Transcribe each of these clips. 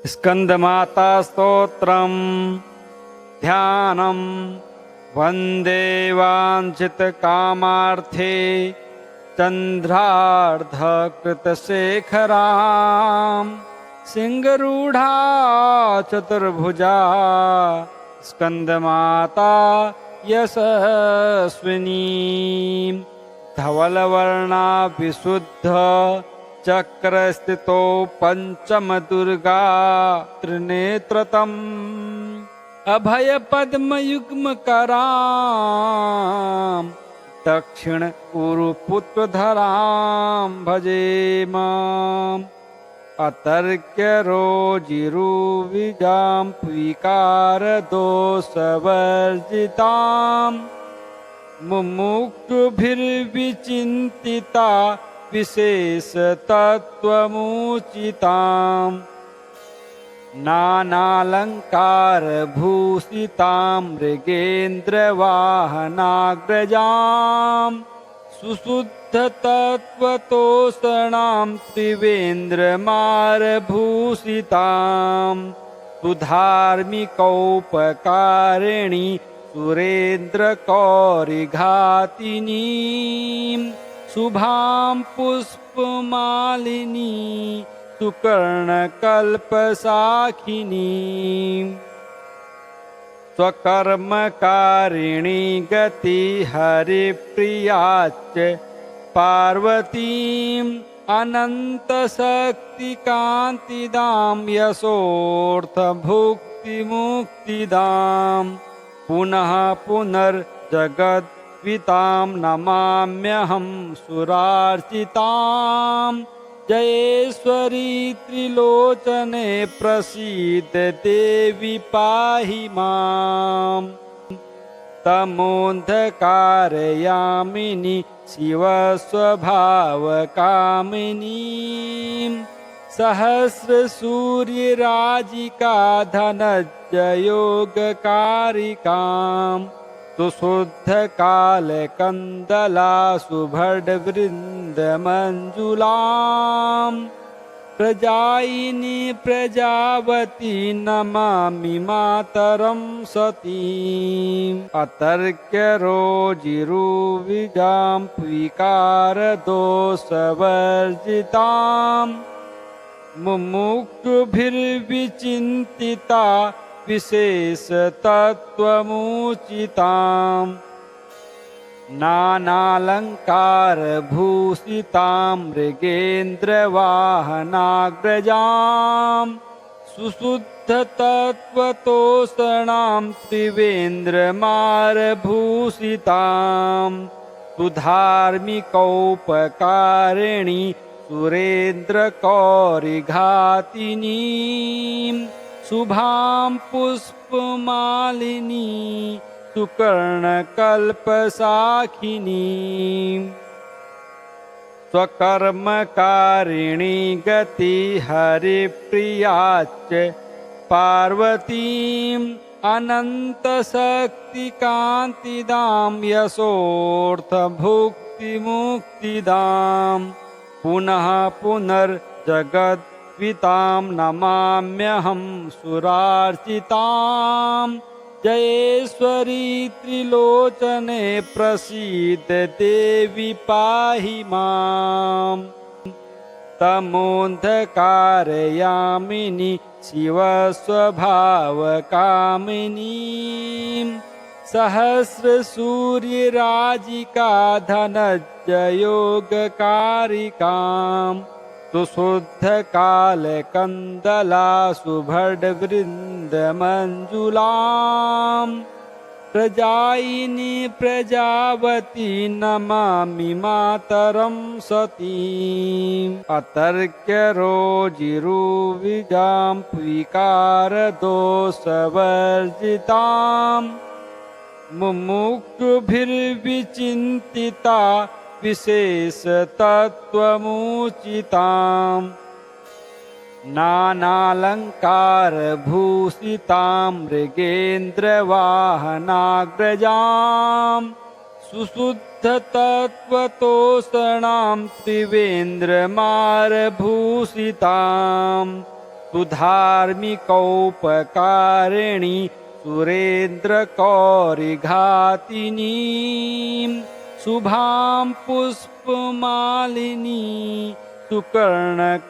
स्कंदमाता स्तोत्रम ध्यानम वंदे वांछित कामार्थे चंद्रार्धकृतशेखरां सिंहरूढ़ा चतुर्भुजा स्कंदमाता यशस्विनी धवलवर्णा विशुद्ध चक्रस्थितो पंचम दुर्गा त्रिनेत्रतम अभय पद्म युग्म करां दक्षिण उरुपुत्रधरां भजे माम् अतर्क्य रोजिरुविजां स्वीकार दोषवर्जितां मुमुक्षुभिर्विचिन्तिता विशेष तत्त्वमुचितां नानालंकार भूषितां मृगेन्द्रवाहनाग्रजां सुशुद्ध तत्त्वतोषणां त्रिवेन्द्रमारभूषितां सुधार्मिकोपकारिणी सुरेन्द्रकौरिघातिनीं शुभां पुष्पमालिनी सुकर्णकल्पशाखिनीं स्वकर्मकारिणी गति हरिप्रियाच्च पार्वतीं अनन्तशक्तिकान्तिदां यशोऽर्थभुक्तिमुक्तिदां पुनः पुनर्जगद्वितां नमाम्यहं सुरार्चितां जयेश्वरी त्रिलोचने प्रसीद देवी पाहि माम् तमोन्धकारयामिनी शिवस्वभावकामिनीं सहस्रसूर्यराजिका धनज्जयोगकारिकां सुशुद्धकालकन्दला सुभडवृन्दमञ्जुलां प्रजायिनी प्रजावती नमामि मातरं सतीम् अतर्क्य रोजिरुविजां स्वीकार दोषवर्जितां मुमुक्षुभिर्विचिन्तिता विशेष तत्त्वमुचितां नानालंकार भूषितां मृगेन्द्रवाहनाग्रजां सुशुद्ध तत्त्वतोषणां त्रिवेन्द्रमारभूषितां सुधार्मिकोपकारिणी सुरेन्द्रकौरिघातिनीं शुभां पुष्पमालिनी सुकर्णकल्पशाखिनीं स्वकर्मकारिणी गति हरिप्रियाच्च पार्वतीं अनन्तशक्तिकान्तिदां यशोऽर्थभुक्तिमुक्तिदां पुनः पुनर्जगद्वितां नमाम्यहं सुरार्चितां जयेश्वरी त्रिलोचने प्रसीद देवी पाहि माम् तमोन्धकारयामिनी शिवस्वभावकामिनीं सहस्रसूर्यराजिका धनज्जयोगकारिकां सुशुद्धकालकन्दला सुभडवृन्दमञ्जुलां प्रजायिनी प्रजावती नमामि मातरं सतीम् अतर्क्य रोजिरुविजां स्वीकार दोषवर्जितां मुमुक्षुभिर्विचिन्तिता विशेष तत्त्वमुचितां नानालंकार भूषितां मृगेन्द्रवाहनाग्रजां सुशुद्ध तत्त्वतोषणां त्रिवेन्द्रमारभूषितां तु धार्मिकौपकारिणी सुरेन्द्रकौरिघातिनीं शुभां पुष्पमालिनी सुकर्णकल्पसाखिनीं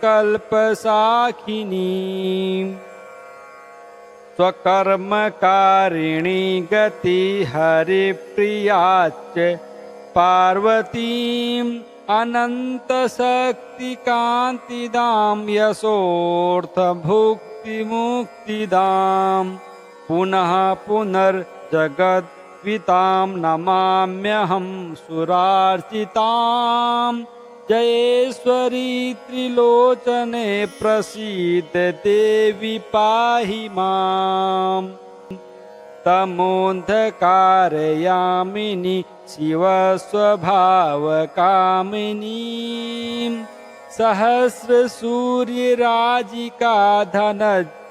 स्वकर्मकारिणी गति हरिप्रियाच्च पार्वतीम् अनन्तशक्तिकान्तिदां यशोऽर्थभुक्तिमुक्तिदां पुनः पुनर्जगद्वितां नमाम्यहं सुरार्चितां जयेश्वरी त्रिलोचने प्रसीद देवी पाहि माम् तमोऽन्धकारयामिनी शिवस्वभावकामिनीं सहस्रसूर्यराजिका धनज्जयोगकारिकां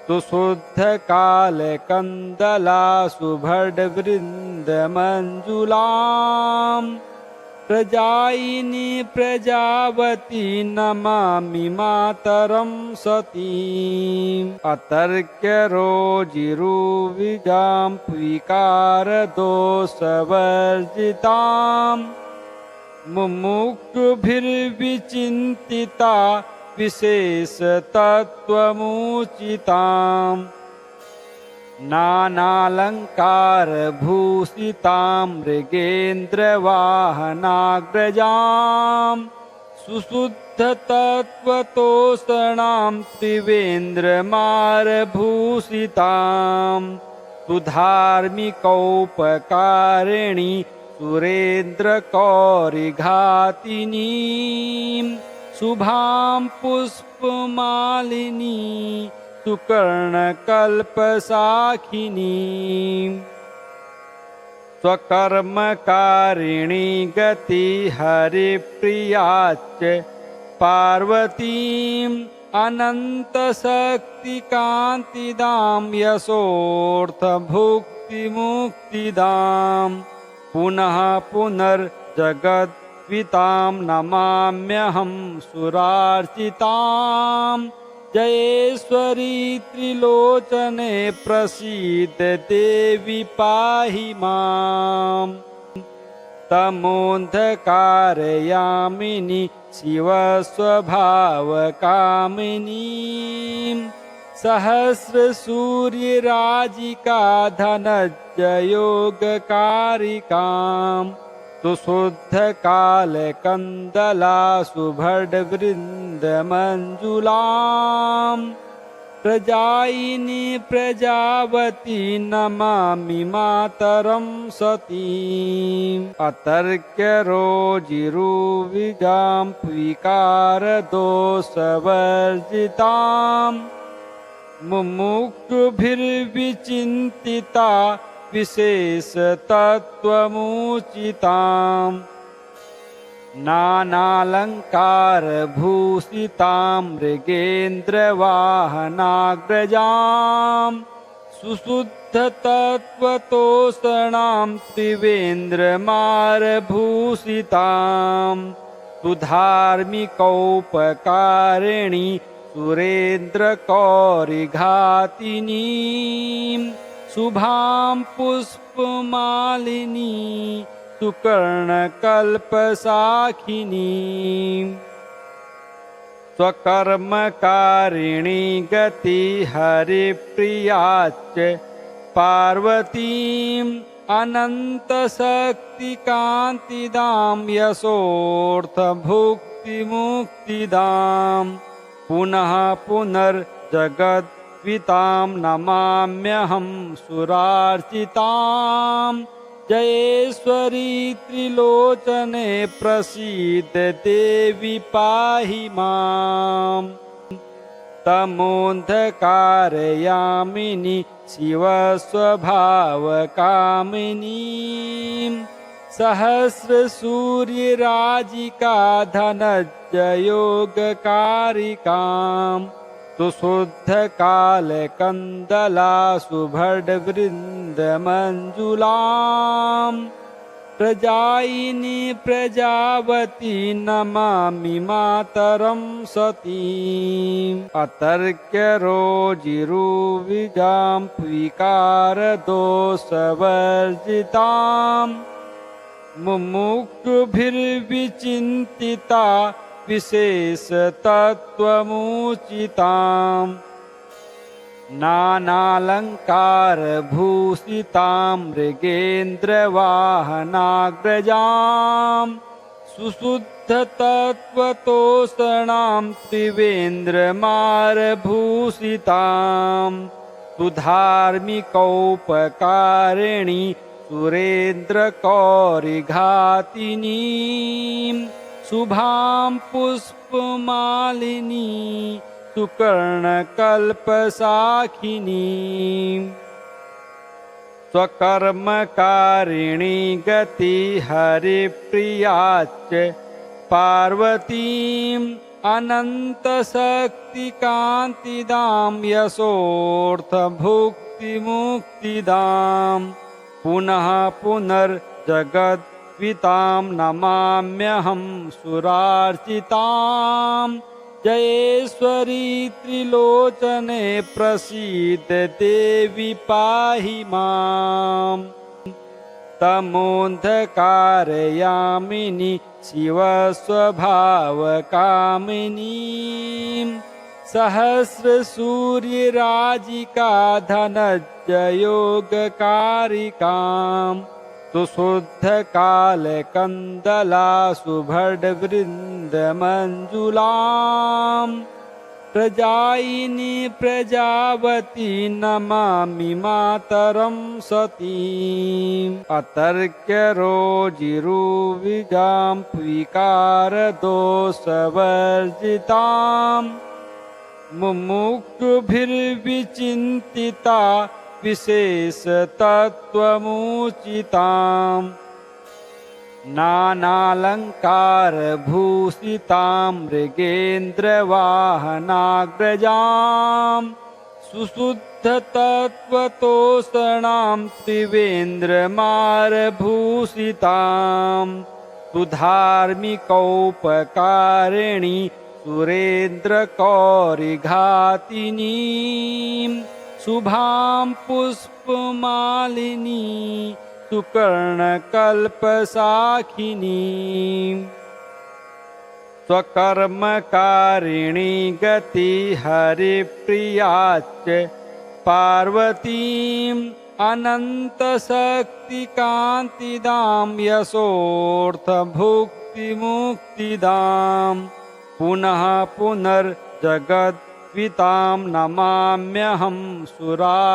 तु शुद्धकालकन्दला सुभडवृन्दमञ्जुलां प्रजायिनी प्रजावती नमामि मातरं सतीम् अतर्क्यरोजिरुविजां विकारदोषवर्जितां मुमुक्षुभिर्विचिन्तिता विशेषतत्त्वमुचिताम् नानालङ्कारभूषितां मृगेन्द्रवाहनाग्रजां सुशुद्धतत्त्वतोषणां त्रिवेन्द्रमारभूषितां तु धार्मिकौपकारिणी सुरेन्द्रकौरिघातिनीं शुभां पुष्पमालिनी सुकर्णकल्पसाखिनीं स्वकर्मकारिणी गति हरिप्रियाच्च पार्वतीम् अनन्तशक्तिकान्तिदां यशोऽर्थभुक्तिमुक्तिदां पुनः पुनर्जगद्वितां नमाम्यहं सुरार्चितां जयेश्वरी त्रिलोचने प्रसीद देवी पाहि माम् तमोऽन्धकारयामिनी शिवस्वभावकामिनीं सहस्रसूर्यराजिका धनज्जयोगकारिकां तु शुद्धकालकन्दला सुभडवृन्दमञ्जुलां प्रजायिनी प्रजावती नमामि मातरं सतीम् अतर्क्यरोजिरुविजां विकारदोषवर्जितां मुमुक्षुभिर्विचिन्तिता विशेषतत्त्वमुचिताम् नानालङ्कारभूषितां मृगेन्द्रवाहनाग्रजां सुशुद्धतत्त्वतोषणां त्रिवेन्द्रमारभूषितां तु धार्मिकौपकारिणी सुरेन्द्रकौरिघातिनीं शुभां पुष्पमालिनी सुकर्णकल्पसाखिनीं स्वकर्मकारिणी गति हरिप्रियाच्च पार्वतीम् अनन्तशक्तिकान्तिदां यशोऽर्थभुक्तिमुक्तिदां पुनः पुनर्जगद्वितां नमाम्यहं सुरार्चितां जयेश्वरी त्रिलोचने प्रसीद देवी पाहि माम् तमोऽन्धकारयामिनी शिवस्वभावकामिनीं सहस्रसूर्यराजिका धनज्जयोगकारिकां तु शुद्धकालकन्दला सुभडवृन्दमञ्जुलां प्रजायिनी प्रजावती नमामि मातरं सतीम् अतर्क्य रोजिरुविजां विकारदोषवर्जिताम् मुमुक्षुभिर्विचिन्तिता विशेषतत्त्वमुचिताम् नानालङ्कारभूषितां मृगेन्द्रवाहनाग्रजाम् सुशुद्धतत्त्वतोषणां त्रिवेन्द्रमारभूषितां सुधार्मिकौपकारिणी सुरेन्द्रकौरिघातिनीं शुभां पुष्पमालिनी सुकर्णकल्पशाखिनीं स्वकर्मकारिणी गतिहरिप्रियाच्च पार्वतीम् अनन्तशक्तिकान्तिदां यशोऽर्थभुक्तिमुक्तिदाम् पुनः पुनर्जगद्वितां नमाम्यहं सुरार्चिताम् जयेश्वरी त्रिलोचने प्रसीद देवी पाहि माम् तमोऽन्धकारयामिनी शिवस्वभावकामिनीं सहस्रसूर्यराजिका धनज्जयोगकारिकाम् सुशुद्धकालकन्दला सुभडवृन्दमञ्जुलाम् प्रजायिनी प्रजावती नमामि मातरं सतीम् अतर्क्य रोजिरुविजां विकारदोषवर्जिताम् मुमुक्षुभिर्विचिन्तिता विशेषतत्त्वमुचिताम् नानालङ्कारभूषितां मृगेन्द्रवाहनाग्रजाम् सुशुद्धतत्त्वतोषणां त्रिवेन्द्रमारभूषितां सुधार्मिकौपकारिणी सुरेन्द्रकौरिघातिनीं शुभां पुष्पमालिनी सुकर्णकल्पशाखिनीं स्वकर्मकारिणी गतिहरिप्रियाच्च पार्वतीम् अनन्तशक्तिकान्तिदां यशोऽर्थभुक्तिमुक्तिदाम् पुनः पुनर्जगद्वितां नमाम्यहं सुरार्चिताम्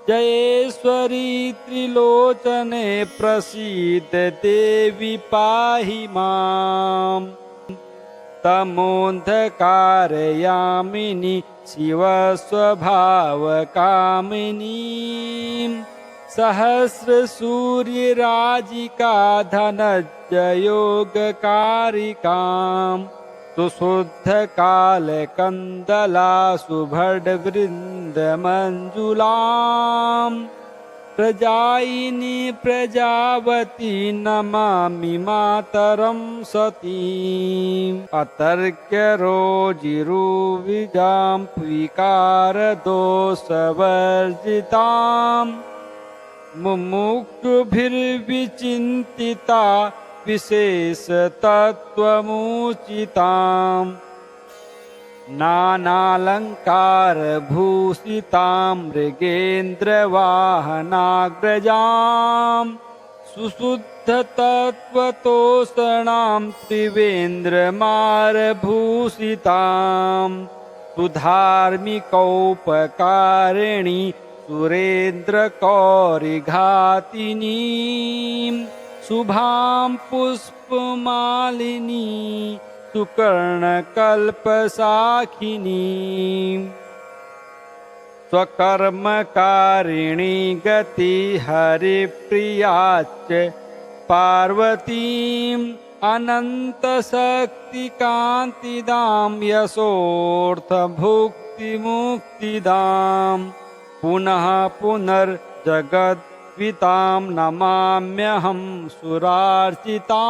जयेश्वरी त्रिलोचने प्रसीद देवी पाहि माम् तमोऽन्धकारयामिनी शिवस्वभावकामिनीं सहस्रसूर्यराजिका धनज्जयोगकारिकाम् सुशुद्धकालकन्दला सुभडवृन्दमञ्जुलाम् प्रजायिनी प्रजावती नमामि मातरं सतीम् अतर्क्य रोजिरुविजां विकारदोषवर्जिताम् मुमुक्षुभिर्विचिन्तिता विशेषतत्त्वमुचिताम् नानालङ्कारभूषितां मृगेन्द्रवाहनाग्रजाम् सुशुद्धतत्त्वतोषणां त्रिवेन्द्रमारभूषितां सुधार्मिकौपकारिणी सुरेन्द्रकौरिघातिनीं शुभां पुष्पमालिनी सुकर्णकल्पशाखिनीं स्वकर्मकारिणी गतिहरिप्रियाच्च पार्वतीम् अनन्तशक्तिकान्तिदां यशोऽर्थभुक्तिमुक्तिदाम् पुनः पुनर्जगद्वितां वितां नमाम्यहं सुरार्चितां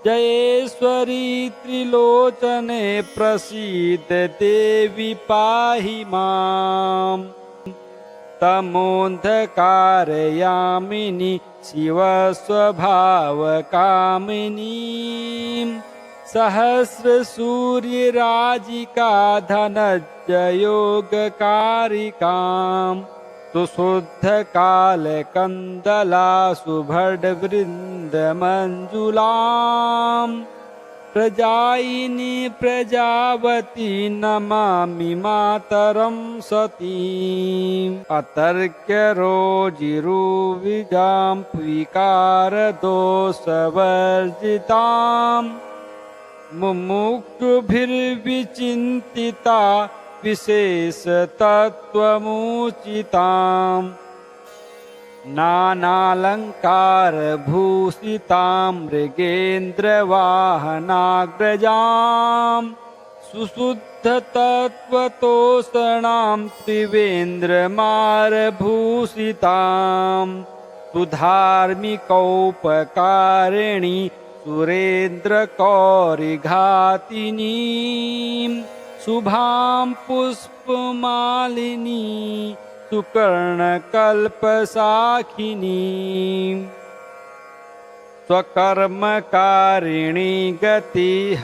जयेश्वरी त्रिलोचने प्रसीद देवी पाहि माम् तमोऽन्धकारयामिनी शिवस्वभावकामिनीं सहस्रसूर्यराजिका धनज्जयोगकारिकां सुशुद्धकालकन्दला सुभडवृन्दमञ्जुलां प्रजायिनी प्रजावती नमामि मातरं सतीम् अतर्क्यरोजिरुविजां विकारदोषवर्जितां मुमुक्षुभिर्विचिन्तिता विशेषतत्त्वमुचिताम् नानालङ्कारभूषितां मृगेन्द्रवाहनाग्रजां सुशुद्धतत्त्वतोषणां त्रिवेन्द्रमारभूषितां सुधार्मिकौपकारिणी सुरेन्द्रकौरिघातिनीं शुभां पुष्पमालिनी सुकर्णकल्पशाखिनीं स्वकर्मकारिणी गतिहरिप्रियाच्च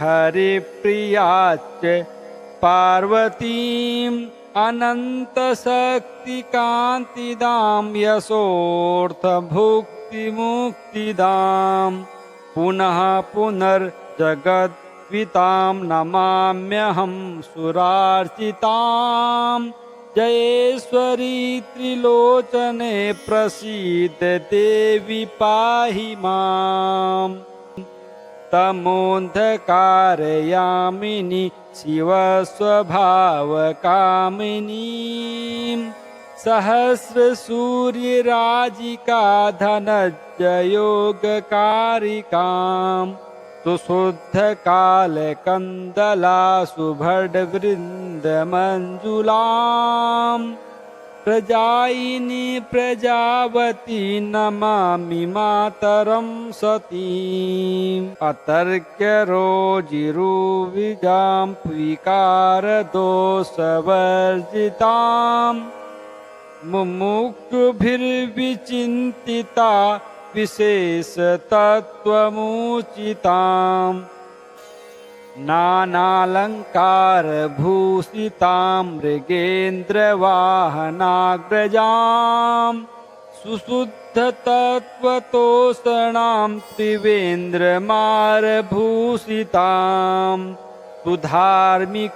पार्वतीम् अनन्तशक्तिकान्तिदां यशोऽर्थभुक्तिमुक्तिदां पुनः पुनर्जगद्वितां नमाम्यहं सुरार्चिताम् जयेश्वरी त्रिलोचने प्रसीद देवी पाहि माम् तमोऽन्धकारयामिनी शिवस्वभावकामिनीं सहस्रसूर्यराजिका धनज्जयोगकारिकां सुशुद्धकालकन्दला सुभडवृन्दमञ्जुलां प्रजायिनी प्रजावती नमामि मातरं सतीम् अतर्क्यरोजिरुविजां विकारदोषवर्जितां मुमुक्षुभिर्विचिन्तिता विशेषतत्त्वमुचिताम् नानालङ्कारभूषितां मृगेन्द्रवाहनाग्रजां सुशुद्धतत्त्वतोषणां त्रिवेन्द्रमारभूषितां सुधार्मिकौपकारिणी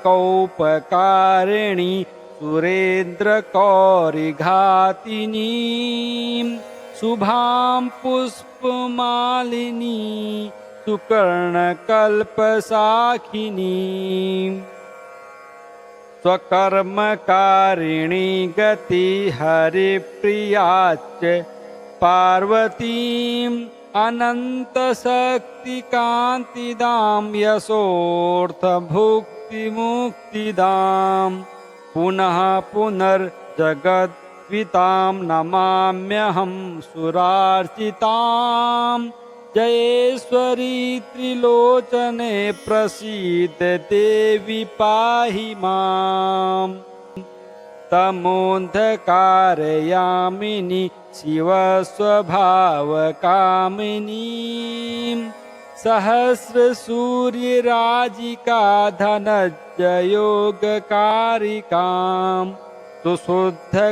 सुरेन्द्रकौरिघातिनीं शुभां पुष्पमालिनी सुकर्णकल्पशाखिनीं स्वकर्मकारिणी गतिहरिप्रियाच्च पार्वतीम् अनन्तशक्तिकान्तिदां यशोऽर्थभुक्तिमुक्तिदां पुनः पुनर्जगद्वितां नमाम्यहं सुरार्चिताम् जयेश्वरी त्रिलोचने प्रसीद देवी पाहि माम् तमोऽन्धकारयामिनी शिवस्वभावकामिनीं सहस्रसूर्यराजिका धनज्जयोगकारिकां सुशुद्धकालकन्दला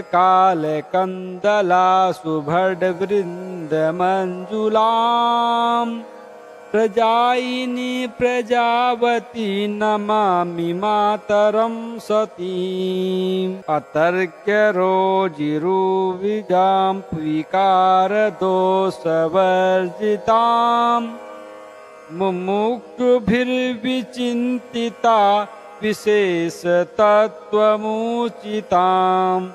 सुभडवृन्दमञ्जुलां प्रजायिनी प्रजावती नमामि मातरं सतीम् अतर्क्यरोजिरुविजां विकारदोषवर्जितां मुमुक्षुभिर्विचिन्तिता विशेषतत्त्वमुचिताम्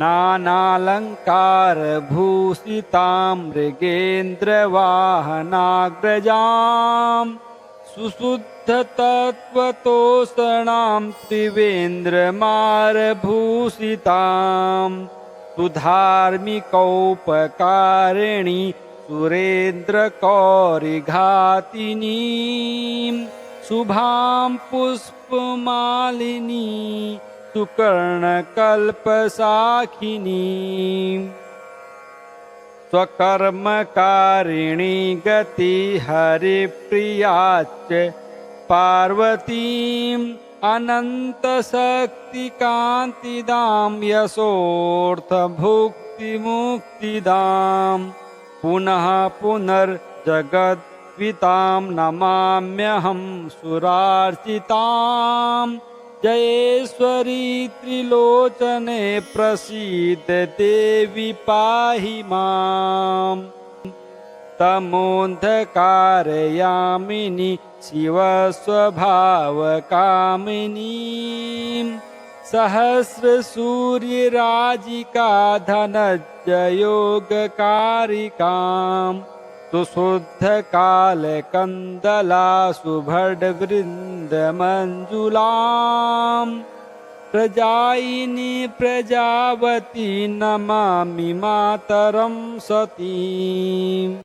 नानालङ्कारभूषितां मृगेन्द्रवाहनाग्रजां सुशुद्धतत्त्वतोषणां त्रिवेन्द्रमारभूषितां सुधार्मिकौपकारिणी सुरेन्द्रकौरिघातिनीं शुभां पुष्पमालिनी सुकर्णकल्पसाखिनीं स्वकर्मकारिणी गति हरिप्रियाच्च पार्वतीम् अनन्तशक्तिकान्तिदां यशोऽर्थभुक्तिमुक्तिदां पुनः पुनर्जगद्वितां नमाम्यहं सुरार्चितां जयेश्वरी त्रिलोचने प्रसीद देवी पाहि माम् तमोऽन्धकारयामिनी शिवस्वभावकामिनीं सहस्रसूर्यराजिका धनज्जयोगकारिकां सुशुद्धकालकन्दला सुभडवृन्दमञ्जुलां प्रजायिनी प्रजावती नमामि मातरं सतीम्।